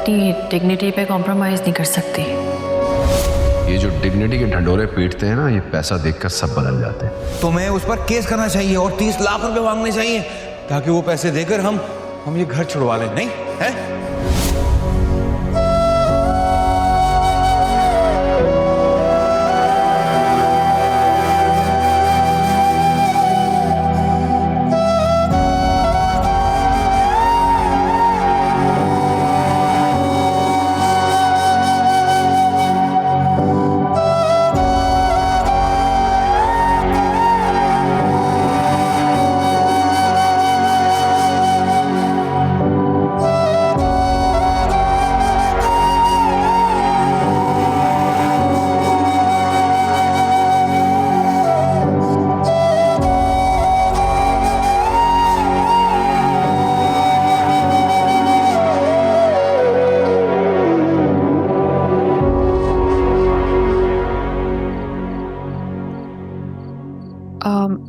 अपनी डिग्निटी पे कॉम्प्रोमाइज नहीं कर सकती। ये जो डिग्निटी के ढंडोरे पीटते हैं ना, ये पैसा देखकर सब बदल जाते हैं। तुम्हें उस पर केस करना चाहिए और 30 लाख रुपए मांगने चाहिए ताकि वो पैसे देकर हम ये घर छुड़वा लें, नहीं है?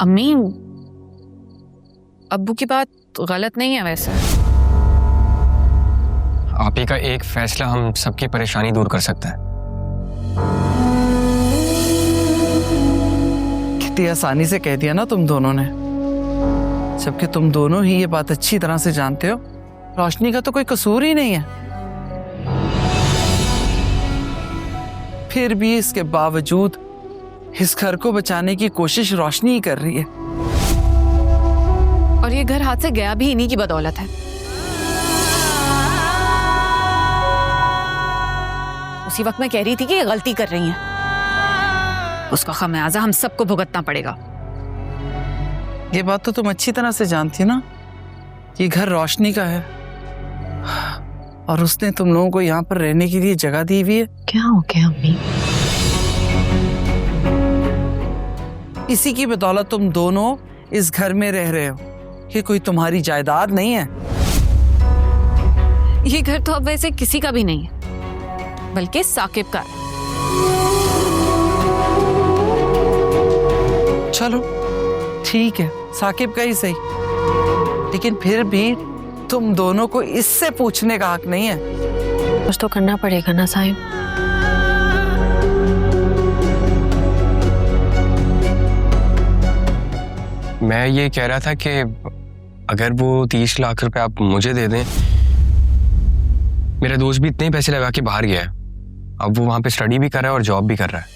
अम्मी, अब्बू की बात गलत नहीं है वैसे। आप ही का एक फैसला हम सबकी परेशानी दूर कर सकता है। कितनी आसानी से कह दिया ना तुम दोनों ने, जबकि तुम दोनों ही ये बात अच्छी तरह से जानते हो रोशनी का तो कोई कसूर ही नहीं है। फिर भी इसके बावजूद इस घर को बचाने की कोशिश रोशनी ही कर रही है। और ये घर हाथ से गया भी इन्हीं की बदौलत है। उसी वक्त मैं कह रही थी कि ये गलती कर रही हैं। उसका खमियाजा हम सबको भुगतना पड़ेगा। ये बात तो तुम अच्छी तरह से जानती हो ना, ये घर रोशनी का है और उसने तुम लोगों को यहाँ पर रहने के लिए जगह दी हुई है। क्या हो गया अम्मी? इसी की बदौलत तुम दोनों इस घर में रह रहे हो। ये कोई तुम्हारी जायदाद नहीं है। ये घर तो अब वैसे किसी का भी नहीं है, बल्कि साकिब का है। चलो ठीक है, साकिब का ही सही, लेकिन फिर भी तुम दोनों को इससे पूछने का हक नहीं है। कुछ तो करना पड़ेगा ना साहिब। मैं ये कह रहा था कि अगर वो 30 लाख रुपए आप मुझे दे दें। मेरा दोस्त भी इतने पैसे लगा के बाहर गया है, अब वो वहां पे स्टडी भी कर रहा है और जॉब भी कर रहा है।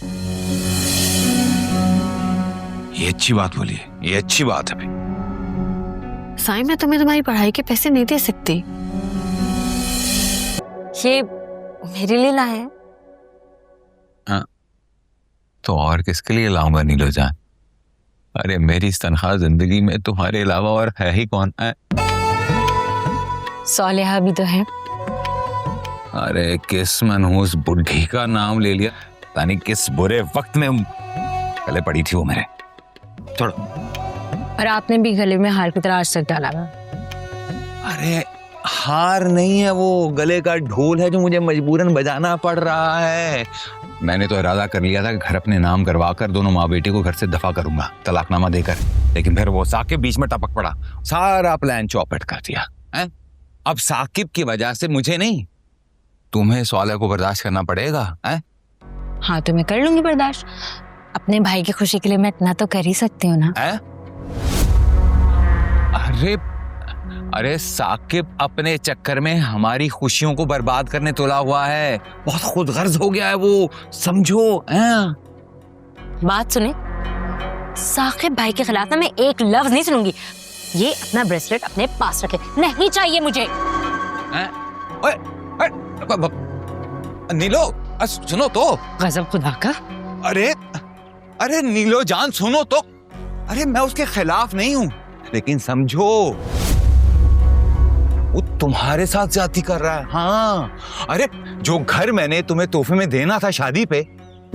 ये अच्छी बात बोली है, ये अच्छी बात है भाई। साईं, मैं तुम्हें तुम्हारी पढ़ाई के पैसे नहीं दे सकती। ये मेरे लिए लाए हैं। हाँ, तो और किसके लिए लाऊंगा नीलो जान? अरे मेरी इस तनख्वाह जिंदगी में तुम्हारे अलावा और है ही कौन है? सोलेहा भी तो है। अरे किस मनहूस बुढ़ी का नाम ले लिया, पता नहीं किस बुरे वक्त में गले पड़ी थी वो मेरे। छोड़ो। और आपने भी गले में हार की तरह आज तक डाला हुआ। अरे हार नहीं है, वो गले का ढोल है जो मुझे मजबूरन बजाना पड़ रहा है। मैंने तो इरादा कर लिया था कि घर अपने नाम करवा कर दोनों माँ बेटी को घर से दफा करूंगा, तलाकनामा देकर, लेकिन फिर वो साकिब बीच में टपक पड़ा, सारा प्लान चौपट कर दिया है? अब साकिब की वजह से मुझे नहीं, तुम्हें सोलेहा को बर्दाश्त करना पड़ेगा है? हाँ तो मैं कर लूंगी बर्दाश्त। अपने भाई की खुशी के लिए मैं इतना तो कर ही सकती हूँ ना। अरे साकिब अपने चक्कर में हमारी खुशियों को बर्बाद करने तुला हुआ है, बहुत खुदगर्ज हो गया है वो, समझो। बात सुने, साकिब भाई के खिलाफ ना मैं एक लफ्ज नहीं सुनूंगी। ये अपना ब्रेसलेट अपने पास रखे, नहीं चाहिए मुझे। नीलो सुनो तो। गजब खुदा का। अरे नीलो जान सुनो तो। अरे मैं उसके खिलाफ नहीं हूं, लेकिन समझो वो तुम्हारे साथ ज्यादती कर रहा है। हाँ, अरे जो घर मैंने तुम्हें तोहफे में देना था शादी पे,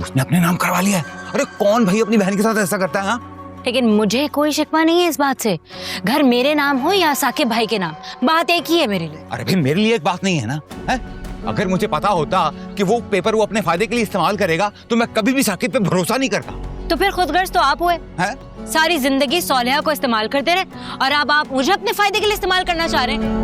उसने अपने नाम करवा लिया है। अरे कौन भाई अपनी बहन के साथ ऐसा करता है? हाँ? लेकिन मुझे कोई शिकवा नहीं है इस बात से, घर मेरे नाम हो या साकिब भाई के नाम, बात एक ही है मेरे लिए। अरे भाई मेरे लिए एक बात नहीं है ना है? अगर मुझे पता होता कि वो पेपर वो अपने फायदे के लिए इस्तेमाल करेगा तो मैं कभी भी साकिब पे भरोसा नहीं करता। तो फिर खुदगर्ज तो आप हुए हैं? सारी जिंदगी सोलेहा को इस्तेमाल करते रहे और अब आप मुझे अपने फायदे के लिए इस्तेमाल करना चाह रहे हैं।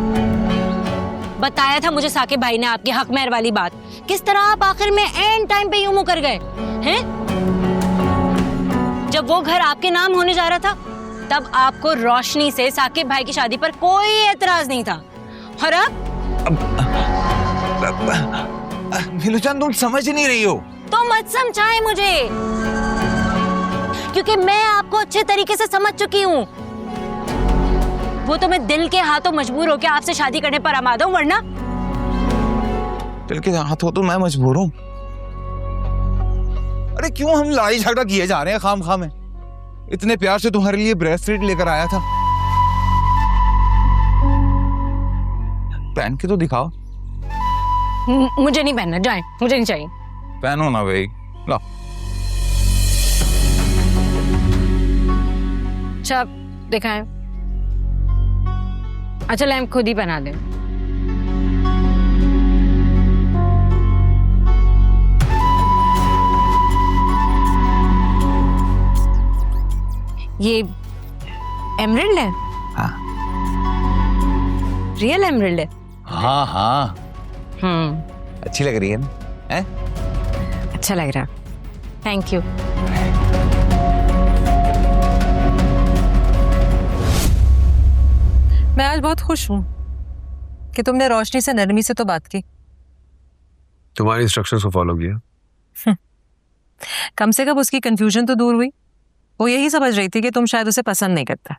बताया था मुझे साकिब भाई ने आपके हक महर वाली बात। किस तरह आप आखिर में एंड टाइम पे यूं मुकर गए हैं? जब वो घर आपके नाम होने जा रहा था तब आपको रोशनी से साकिब भाई की शादी पर कोई एतराज नहीं था, और अब मीनूजान तुम समझ नहीं रही हो। तो मत समझाए मुझे, क्योंकि मैं आपको अच्छे तरीके से समझ चुकी हूँ। वो तो मैं दिल के हाथों मजबूर होकर आपसे शादी करने पर आमादा हूं, वरना दिल के हाथों तो मैं मजबूर हूँ। अरे क्यों हम लड़ाई झगड़ा किए जा रहे हैं खाम खाम में? इतने प्यार से तुम्हारे लिए ब्रेसलेट लेकर आया था, पहन के तो दिखाओ। मुझे नहीं पहनना, जाए, मुझे नहीं चाहिए। पहनो ना भाई, लो। अच्छा दिखाएं। अच्छा लैम्प खुद ही बना दे। ये एमरल्ड है? हाँ रियल एमरल्ड है? हाँ हाँ, अच्छी लग रही है ना? हैं? अच्छा लग रहा, थैंक यू। मैं आज बहुत खुश हूँ कि तुमने रोशनी से नरमी से तो बात की। तुम्हारी इंस्ट्रक्शंस को फॉलो किया। कम से कम उसकी कंफ्यूजन तो दूर हुई। वो यही समझ रही थी कि तुम शायद उसे पसंद नहीं करता।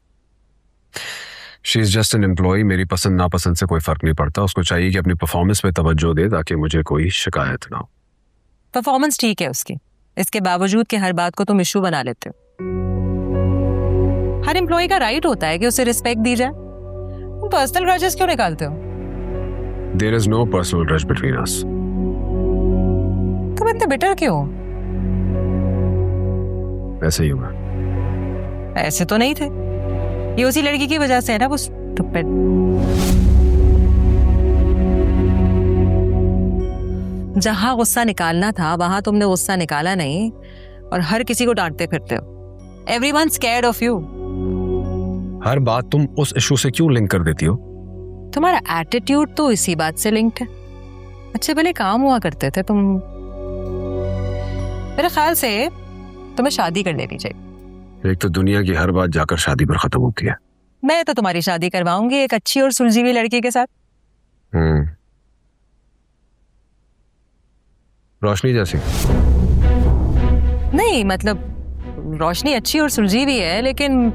She is just an employ, मेरी पसंद नापसंद से कोई फर्क नहीं पड़ता। उसको चाहिए कि अपनी परफॉर्मेंस पे तवज्जो दे ताकि मुझे कोई शिकायत ना हो। परफॉर्मेंस ठीक है उसकी, इसके बावजूद कि हर बात को तुम इशू बना लेते हो। हर एम्प्लॉय का राइट होता है कि उसे रिस्पेक्ट दी जाए। तुम पर्सनल ग्रजेस क्यों निकालते हो? There is no personal grudge between us. तुम इतने बिटर क्यों? ऐसे ही हुआ। ऐसे तो नहीं थे। ये उसी लड़की की वजह से है ना, वो stupid। जहां गुस्सा निकालना था वहां तुमने गुस्सा निकाला नहीं और हर किसी को डांटते फिरते हो। Everyone scared of you. हर बात तुम उस इशू से क्यों लिंक कर देती हो? तुम्हारा एटीट्यूड तो इसी बात से लिंक्ड है। अच्छे भले काम हुआ करते थे तुम। मेरे ख्याल से तुम्हें शादी कर लेनी चाहिए। एक तो दुनिया की हर बात जाकर शादी पर खत्म होती है। मैं तो तुम्हारी शादी करवाऊंगी एक अच्छी और सुलझी हुई लड़की के साथ। रोशनी जैसी? नहीं मतलब रोशनी अच्छी और सुलझी हुई है, लेकिन